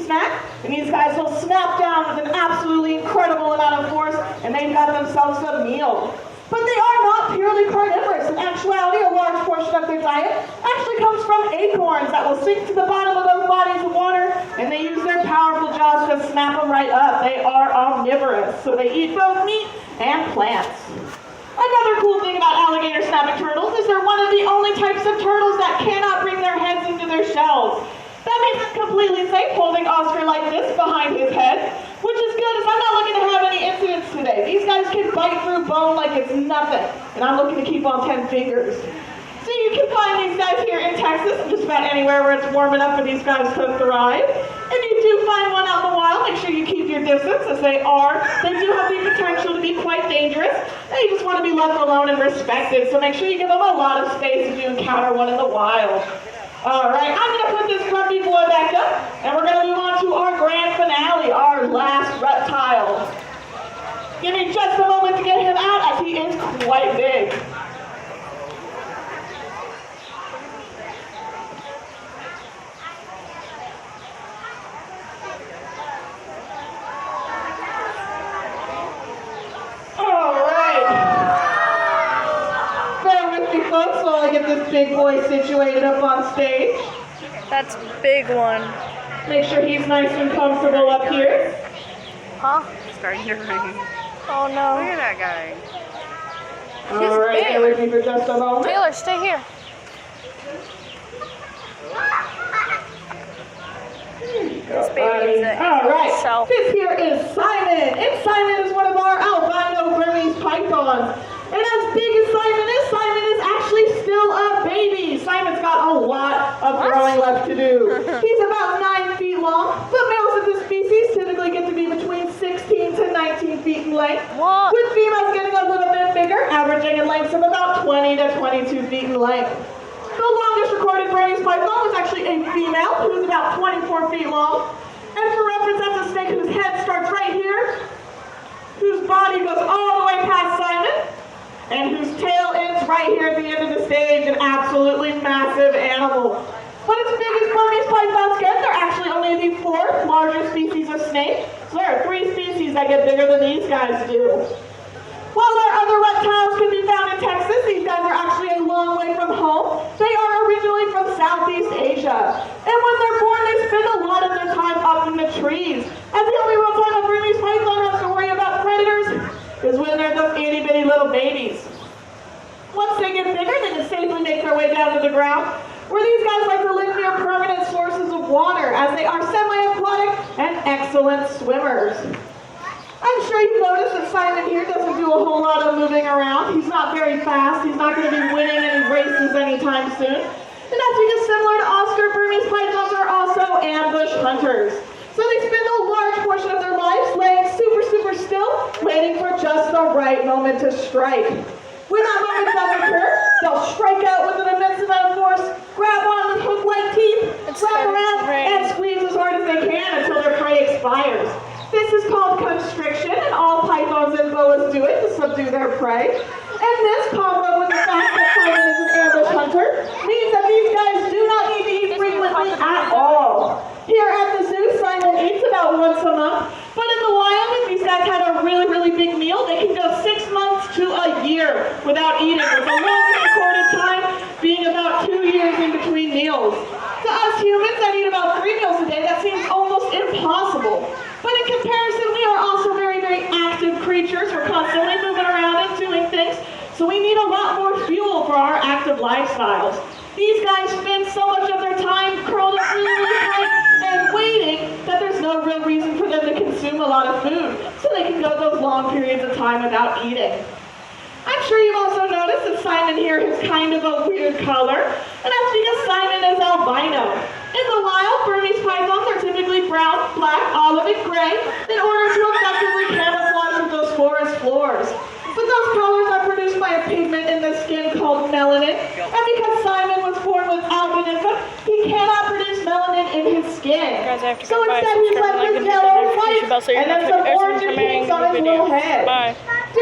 snack, and these guys will snap down with an absolutely incredible amount of force, and they've got themselves a meal. But they are not purely carnivorous. In actuality, a large portion of their diet actually comes from acorns that will sink to the bottom of those bodies of water, and they use their powerful jaws to snap them right up. They are omnivorous, so they eat both meat and plants. Another cool thing about alligator snapping turtles is they're one of the only types of turtles that cannot bring their heads into their shells. That makes it completely safe holding Oscar like this behind his head, which is good as I'm not looking to have any incidents today. These guys can bite through bone like it's nothing, and I'm looking to keep on 10 fingers. So you can find these guys here in Texas and just about anywhere where it's warm enough for these guys to thrive. If you do find one out in the wild, make sure you keep your distance, as they do have the potential to be quite dangerous. They just want to be left alone and respected, so make sure you give them a lot of space if you encounter one in the wild. All right, I'm going to put this grumpy boy back up, and we're going to move on to our grand finale, our last reptile. Give me just a moment to get him out, as he is quite big. While I get this big boy situated up on stage. That's a big one. Make sure he's nice and comfortable up here. Huh? Starting to rain. Oh no. Look at that guy. All right, stay with me for just a moment. Taylor, stay here. This baby is a all right, shelf. this here is Simon. And Simon is one of our albino Burmese pythons. And as big as Simon is actually still a baby. Simon's got a lot of growing left to do. He's about 9 feet long, but males of this species typically get to be between 16 to 19 feet in length, What? with females getting a little bit bigger, averaging in lengths of about 20 to 22 feet in length. The longest recorded Burmese python was actually a female who was about 24 feet long. And for reference, that's a snake whose head starts right here, whose body goes all the way past Simon, and whose tail ends right here at the end of the stage, an absolutely massive animal. But as big as Burmese pythons get, they're actually only the 4th largest species of snake, so there are 3 species that get bigger than these guys do. While our other reptiles can be found in Texas, these guys are actually a long way from home. They are originally from Southeast Asia. And when they're born, they spend a lot of their time up in the trees. And the only real time a Burmese python has to worry about predators is when they're just itty-bitty little babies. Once they get bigger, they can safely make their way down to the ground, where these guys like to live near permanent sources of water, as they are semi-aquatic and excellent swimmers. I'm sure you've noticed that Simon here doesn't do a whole lot of moving around. He's not very fast. He's not going to be winning any races anytime soon. And that's because similar to Oscar, Burmese pythons are also ambush hunters. So they spend a large portion of their lives laying super still, waiting for just the right moment to strike. When that moment does occur, they'll strike out with an immense amount of force, grab on with hook-like teeth, wrap around, and squeeze as hard as they can until their prey expires. This is called constriction, and all pythons and boas do it to subdue their prey. And this, combo with the fact that Simon is an ambush hunter, means that these guys do not need to eat frequently at all. Here at the zoo, Simon eats about once a month, but in the wild, if these guys had a really big meal, they can go 6 months to a year without eating, with the longest recorded time being about 2 years in between meals. To us humans that eat about 3 meals a day, that seems almost impossible. But in comparison, we are also very active creatures. We're constantly moving around and doing things, so we need a lot more fuel for our active lifestyles. These guys spend so much of their time curled up really tight and waiting that there's no real reason for them to consume a lot of food, so they can go those long periods of time without eating. I'm sure you've also noticed that Simon here has kind of a weird color, and that's because Simon is albino. In the wild, Burmese pythons are typically brown, black, olive, and gray in order to effectively camouflage with those forest floors. But those colors are produced by a pigment in the skin called melanin, and because Simon was born with albinism, he cannot produce melanin in his skin. So instead he's left with yellow, white, and then some orange and pinks on his little head. Bye.